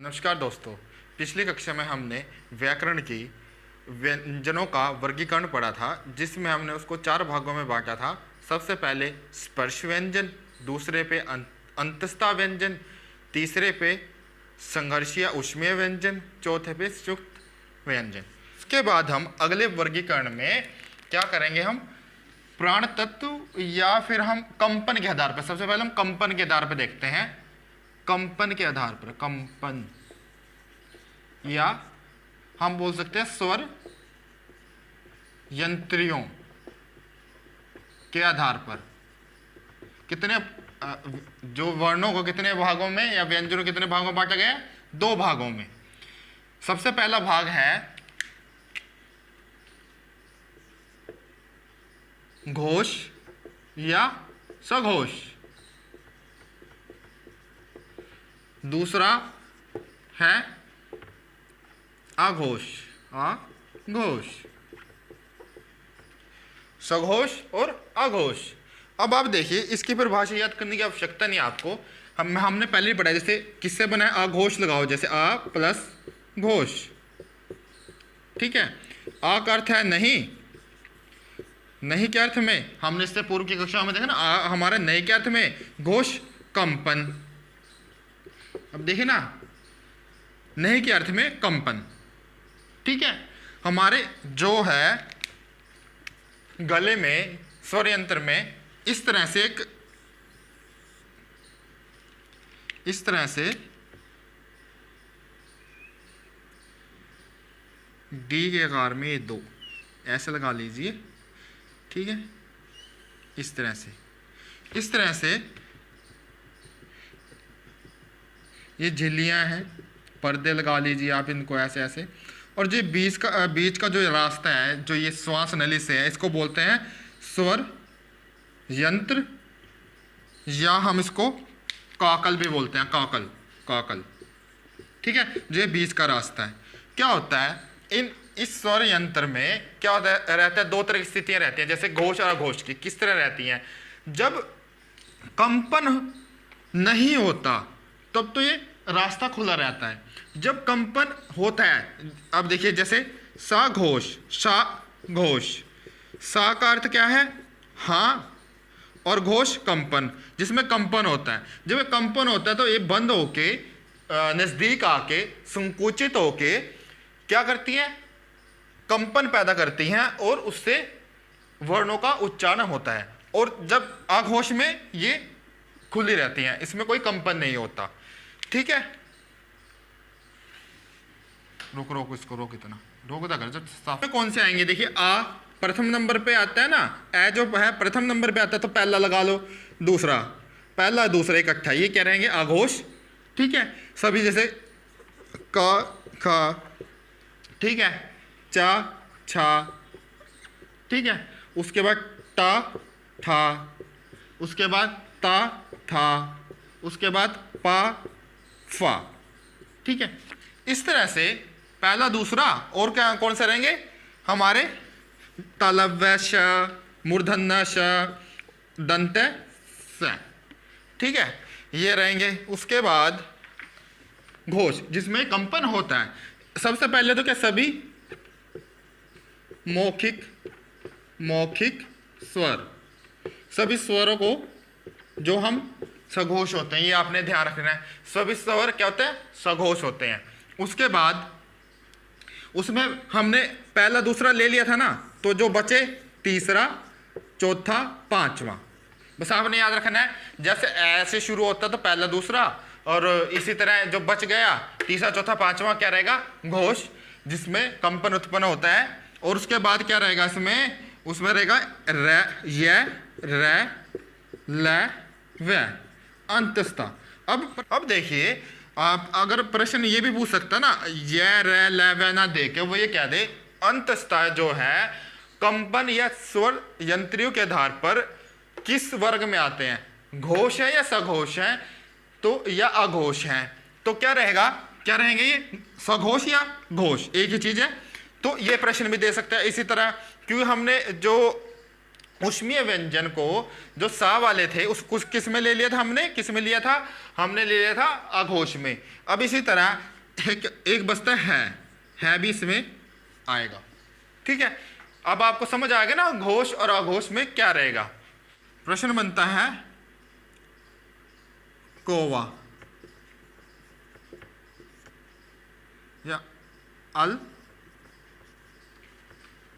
नमस्कार दोस्तों, पिछली कक्षा में हमने व्याकरण की व्यंजनों का वर्गीकरण पढ़ा था, जिसमें हमने उसको 4 भागों में बांटा था। सबसे पहले स्पर्श व्यंजन, दूसरे पे अंतस्था व्यंजन, तीसरे पे संघर्षीय ऊष्मीय व्यंजन, चौथे पे सुक्त व्यंजन। इसके बाद हम अगले वर्गीकरण में क्या करेंगे, हम प्राण तत्व या फिर हम कंपन के आधार पर, सबसे पहले हम कंपन के आधार पर देखते हैं। कंपन के आधार पर, कंपन या हम बोल सकते हैं स्वर यंत्रियों के आधार पर कितने जो वर्णों को कितने भागों में या व्यंजनों को कितने भागों में बांटा गया है? 2 भागों में। सबसे पहला भाग है घोष या सघोष, दूसरा है आघोष, आघोष, सघोष और आघोष। अब आप देखिए, इसकी परिभाषा याद करने की आवश्यकता नहीं आपको, हमने पहले ही पढ़ा। जैसे किससे बना है? आघोष लगाओ, जैसे आ प्लस घोष, ठीक है। आ का अर्थ है नहीं, नहीं के अर्थ में हमने इससे पूर्व की कक्षा में देखा ना, हमारे नहीं के अर्थ में घोष कंपन। अब देखिए ना, नहीं के अर्थ में कंपन, ठीक है। हमारे जो है गले में, स्वर यंत्र में इस तरह से डी के आकार में ये 2 ऐसे लगा लीजिए, ठीक है। इस तरह से ये झिल्लियां हैं, पर्दे लगा लीजिए आप इनको ऐसे ऐसे। और जो बीच का जो रास्ता है, जो ये श्वास नली से है, इसको बोलते हैं स्वर यंत्र, या हम इसको काकल भी बोलते हैं, काकल, ठीक है। जो ये बीच का रास्ता है, क्या होता है इस स्वर यंत्र में क्या रहता है? 2 तरह की स्थितियां रहती हैं, जैसे घोष और अघोष की। किस तरह रहती हैं? जब कंपन नहीं होता तब तो ये रास्ता खुला रहता है। जब कंपन होता है, अब देखिए, जैसे सा घोष, सा का अर्थ क्या है? हाँ, और घोष कंपन, जिसमें कंपन होता है। जब ये कंपन होता है तो ये बंद होके नजदीक आके संकुचित होके क्या करती है? कंपन पैदा करती हैं और उससे वर्णों का उच्चारण होता है। और जब आघोष में ये खुली रहती हैं, इसमें कोई कंपन नहीं होता, ठीक है। रोक इसको, रोक इतना रोक कर जब साफ। कौन से आएंगे? देखिए, आ प्रथम नंबर पे आता है ना, ए जो है प्रथम नंबर पे आता है, तो पहला लगा लो, दूसरा, पहला दूसरा इकट्ठा, ये क्या रहेंगे? आघोष, ठीक है। सभी जैसे का, खा, ठीक है, चा, छा, ठीक है। उसके बाद टा, ठा, उसके बाद ता, था, उसके बाद पा, फा, ठीक है। इस तरह से पहला, दूसरा और क्या कौन से रहेंगे हमारे? तालव्य श, मूर्धन्य श, दंत स, ठीक है, ये रहेंगे। उसके बाद घोष, जिसमें कंपन होता है। सबसे पहले तो क्या, सभी मौखिक स्वर, सभी स्वरों को जो हम सघोष होते हैं, ये आपने ध्यान रखना है। सभी स्वर क्या होते हैं? सघोष होते हैं। उसके बाद उसमें हमने पहला दूसरा ले लिया था ना, तो जो बचे तीसरा, चौथा, पांचवा, बस आपने याद रखना है। जैसे ऐसे शुरू होता तो पहला दूसरा, और इसी तरह जो बच गया तीसरा, चौथा, पांचवा क्या रहेगा? घोष, जिसमें कंपन उत्पन्न होता है। और उसके बाद क्या रहेगा उसमें रहेगा रे, ल, व, अंतस्था। अब देखिए, आप अगर प्रश्न ये भी पूछ सकता ना, ये रे ल व ना दे के वो ये क्या दे? अंतस्था जो है कंपन या स्वर यंत्रियों के आधार पर किस वर्ग में आते हैं? घोष है या सघोष है, तो या अघोष है, तो क्या रहेगा? क्या रहेंगे ये? सघोष या घोष, एक ही चीज है। तो ये प्रश्न भी दे सकता है। इसी तरह क्योंकि हमने जो ऊष्मीय व्यंजन को जो सा वाले थे उस कुछ किस में ले लिया था हमने, किस में लिया था, हमने ले लिया था अघोष में। अब इसी तरह एक बचता है भी इसमें आएगा। ठीक है, अब आपको समझ आएगा ना घोष और अघोष में क्या रहेगा। प्रश्न बनता है कोवा या अल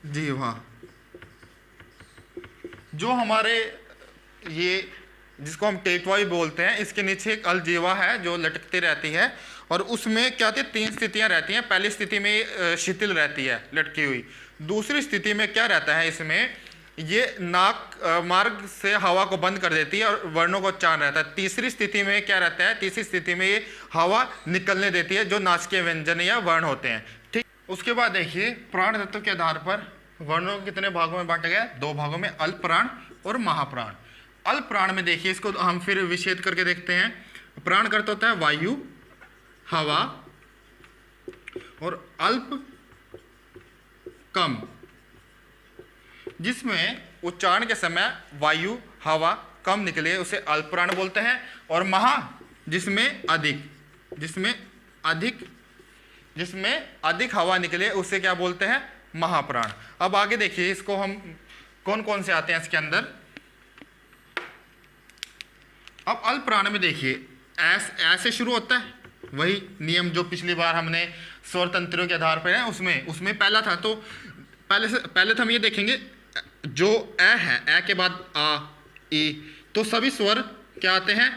जीवा, जो हमारे ये जिसको हम टेकवाई बोलते हैं, इसके नीचे एक अलजीवा है जो लटकती रहती है और उसमें क्या होती है, 3 स्थितियां रहती हैं। पहली स्थिति में शिथिल रहती है लटकी हुई, दूसरी स्थिति में क्या रहता है, इसमें ये नाक मार्ग से हवा को बंद कर देती है और वर्णों को उच्चारण रहता है। तीसरी स्थिति में क्या रहता है, तीसरी स्थिति में ये हवा निकलने देती है जो नासिकीय व्यंजन या वर्ण होते हैं। ठीक, उसके बाद देखिए प्राण तत्व के आधार पर वर्णों को कितने भागों में बांटा गया, 2 भागों में, अल्प प्राण और महाप्राण। अल्प प्राण में देखिए, इसको हम फिर विच्छेद करके देखते हैं। प्राण करता होता है वायु, हवा और अल्प कम, जिसमें उच्चारण के समय वायु हवा कम निकले उसे अल्प प्राण बोलते हैं। और महा जिसमें अधिक हवा निकले उसे क्या बोलते हैं, महाप्राण। अब आगे देखिए इसको हम कौन कौन से आते हैं इसके अंदर। अब अल्प प्राण में देखिए ऐसे शुरू होता है, वही नियम जो पिछली बार हमने स्वर तंत्रों के आधार पर है उसमें पहला था। तो पहले तो हम ये देखेंगे जो ए है, ए के बाद आ ई, तो सभी स्वर क्या आते हैं,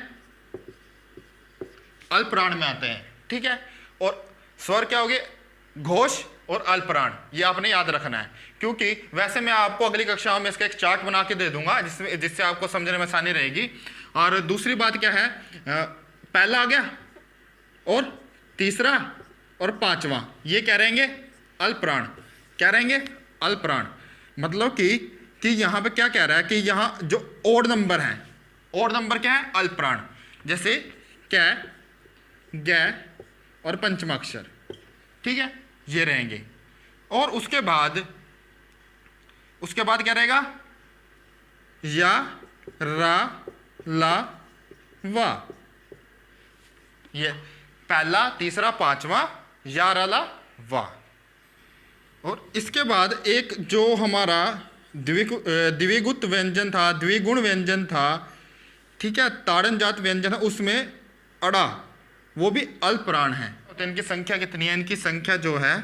अल्प प्राण में आते हैं। ठीक है, और स्वर क्या हो गए, घोष और अल्प प्राण, ये आपने याद रखना है, क्योंकि वैसे मैं आपको अगली कक्षाओं में इसका एक चार्ट बना के दे दूंगा जिससे आपको समझने में आसानी रहेगी। और दूसरी बात क्या है, पहला आ गया और तीसरा और पांचवा ये क्या रहेंगे, अल्प प्राण। क्या रहेंगे, अल्प प्राण। मतलब कि यहाँ पे क्या कह रहा है कि यहाँ जो ओड नंबर है, ओड नंबर क्या है, अल्प प्राण, जैसे कै, गै और पंचमाक्षर। ठीक है, ये रहेंगे। और उसके बाद क्या रहेगा, या, रा, ला, वा। ये पहला, तीसरा, पांचवा, या, रा, ला, वा। और इसके बाद एक जो हमारा द्विगुत व्यंजन था, द्विगुण व्यंजन था, ठीक है, ताड़न जात व्यंजन है, उसमें अड़ा, वो भी अल्प प्राण है। तो इनकी संख्या कितनी है, इनकी संख्या जो है,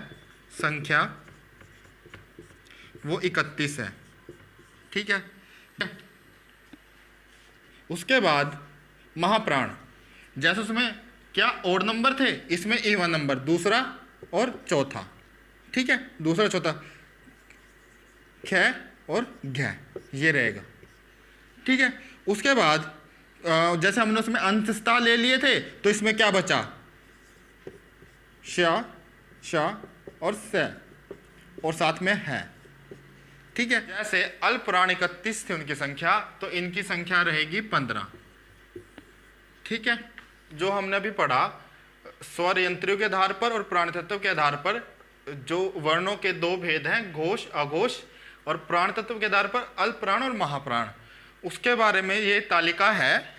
संख्या वो 31 है। ठीक है, उसके बाद महाप्राण, जैसे उसमें क्या ओड नंबर थे, इसमें इवन नंबर, दूसरा और चौथा। ठीक है, दूसरा चौथा, ख और घ, ये रहेगा। ठीक है, उसके बाद जैसे हमने उसमें अंतस्था ले लिए थे, तो इसमें क्या बचा, श, श और स, और साथ में है। ठीक है, जैसे अल्प प्राण 31 थी उनकी संख्या, तो इनकी संख्या रहेगी 15। ठीक है, जो हमने अभी पढ़ा स्वर यंत्रियों के आधार पर और प्राण तत्व के आधार पर जो वर्णों के 2 भेद हैं, घोष अघोष, और प्राण तत्व के आधार पर अल्प प्राण और महाप्राण, उसके बारे में ये तालिका है।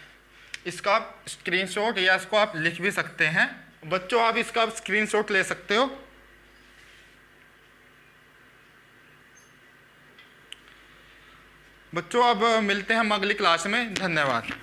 इसका स्क्रीनशॉट या इसको आप लिख भी सकते हैं। बच्चों आप इसका स्क्रीनशॉट ले सकते हो। बच्चों अब मिलते हैं हम अगली क्लास में। धन्यवाद।